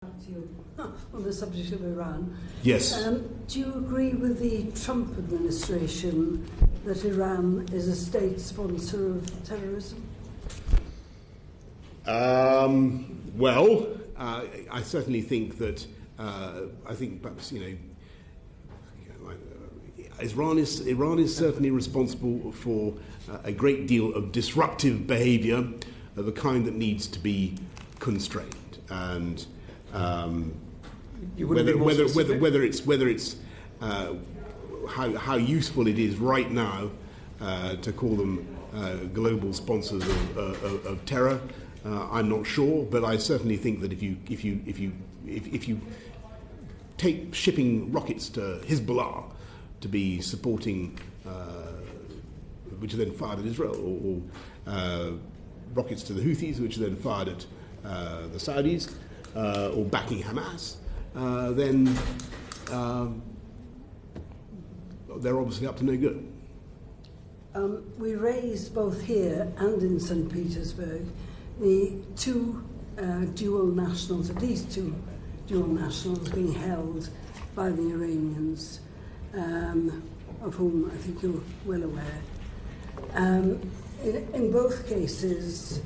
To you on the subject of Iran. Yes. Do you agree with the Trump administration that Iran is a state sponsor of terrorism? Well, I certainly think that I think perhaps Iran is certainly responsible for a great deal of disruptive behaviour of the kind that needs to be constrained, and whether it's how useful it is right now to call them global sponsors of terror, I'm not sure, but I certainly think that if you take shipping rockets to Hezbollah to be supporting, which are then fired at Israel, or rockets to the Houthis, which are then fired at the Saudis, or backing Hamas, then they're obviously up to no good. We raised both here and in St. Petersburg the two dual nationals, at least two dual nationals being held by the Iranians, of whom I think you're well aware. In both cases,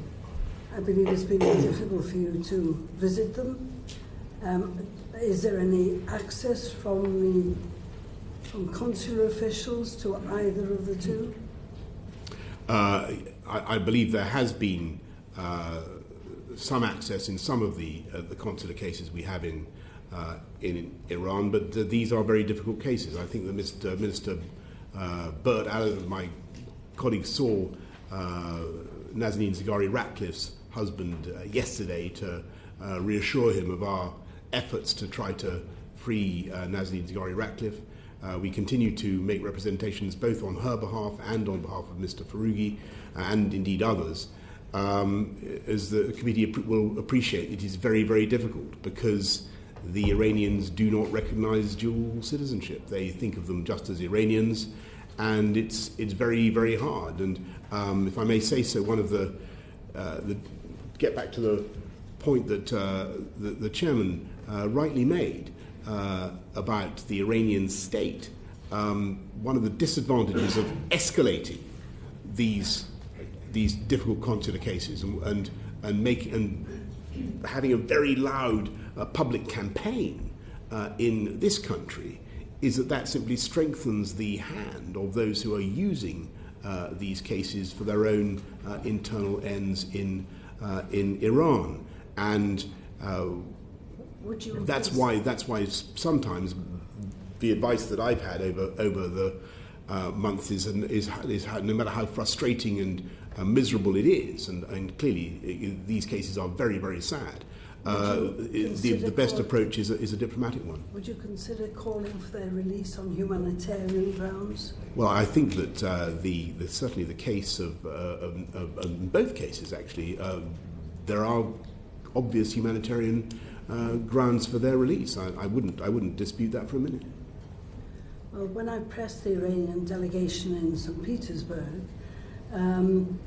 I believe it's been difficult for you to visit them. Is there any access from consular officials to either of the two? I believe there has been some access in some of the consular cases we have in Iran, but these are very difficult cases. I think that Minister Burt, my colleague, saw Nazanin Zaghari-Ratcliffe's husband yesterday to reassure him of our efforts to try to free Nazanin Zaghari-Ratcliffe. We continue to make representations both on her behalf and on behalf of Mr. Foroughi and indeed others. As the committee will appreciate, it is very, very difficult because the Iranians do not recognize dual citizenship. They think of them just as Iranians, and it's very, very hard. And if I may say so, one of the get back to the point that the chairman rightly made about the Iranian state, one of the disadvantages of escalating these difficult consular cases and having a very loud public campaign in this country is that simply strengthens the hand of those who are using these cases for their own internal ends in Iran, and that's why sometimes the advice that I've had over the months is no matter how frustrating and miserable it is, and clearly these cases are very, very sad. The best approach is a diplomatic one. Would you consider calling for their release on humanitarian grounds? Well, I think that certainly the case of both cases actually, there are obvious humanitarian grounds for their release. I wouldn't dispute that for a minute. Well, when I pressed the Iranian delegation in St. Petersburg, one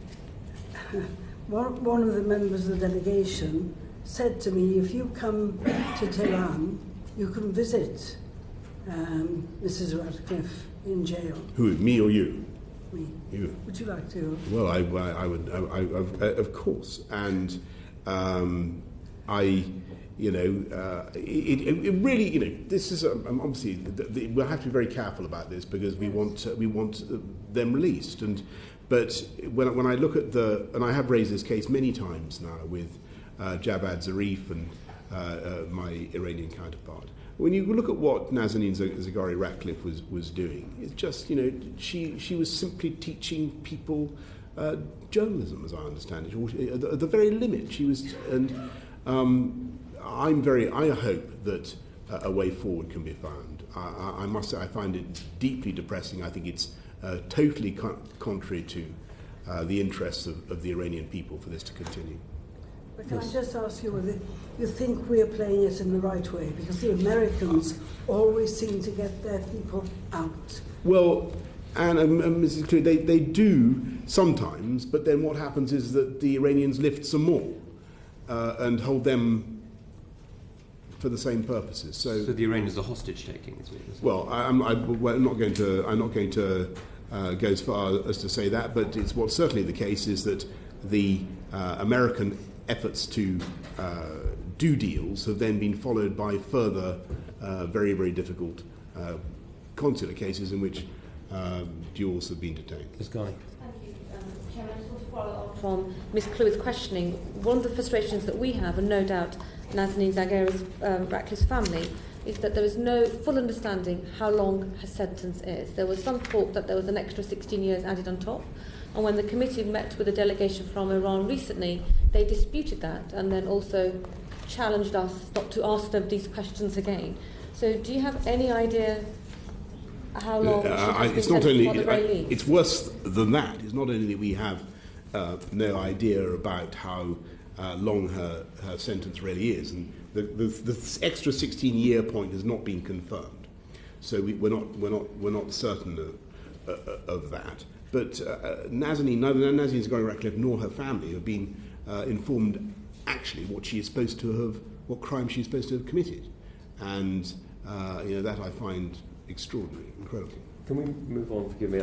of the members of the delegation said to me, if you come to Tehran, you can visit Mrs. Ratcliffe in jail. Who, me or you? Me. You. Would you like to? Well, I would, of course. And it really, this is obviously we'll have to be very careful about this because we want them released. But when I look at and I have raised this case many times now with Javad Zarif and my Iranian counterpart. When you look at what Nazanin Zaghari-Ratcliffe was doing, it's just, she was simply teaching people journalism, as I understand it, at the very limit. She was, and I hope that a way forward can be found. I must say I find it deeply depressing. I think it's totally contrary to the interests of the Iranian people for this to continue. But can I just ask you whether you think we are playing it in the right way? Because the Americans always seem to get their people out. Well, and Mrs. Clear, they do sometimes, but then what happens is that the Iranians lift some more and hold them for the same purposes. So the Iranians are hostage taking, is it? Well, I'm not going to go as far as to say that, but it's what's certainly the case is that the American efforts to do deals have then been followed by further very, very difficult consular cases in which duals have been detained. Ms. Guy. Thank you, Chairman. I just want to follow up from Ms. Clewis' questioning. One of the frustrations that we have, and no doubt Nazanin Zaghari-Ratcliffe's family, is that there is no full understanding how long her sentence is. There was some talk that there was an extra 16 years added on top, and when the committee met with a delegation from Iran recently, they disputed that and then also challenged us not to ask them these questions again. So do you have any idea how long she has been it's not sentenced only for at the very least? it's worse than that. It's not only that we have no idea about how long her sentence really is, and the extra 16-year point has not been confirmed, so we're not certain of that. But Nazanin, neither Nazanin Zaghari-Ratcliffe nor her family have been informed actually what crime she is supposed to have committed, and that I find extraordinary, incredible. Can we move on? Forgive me.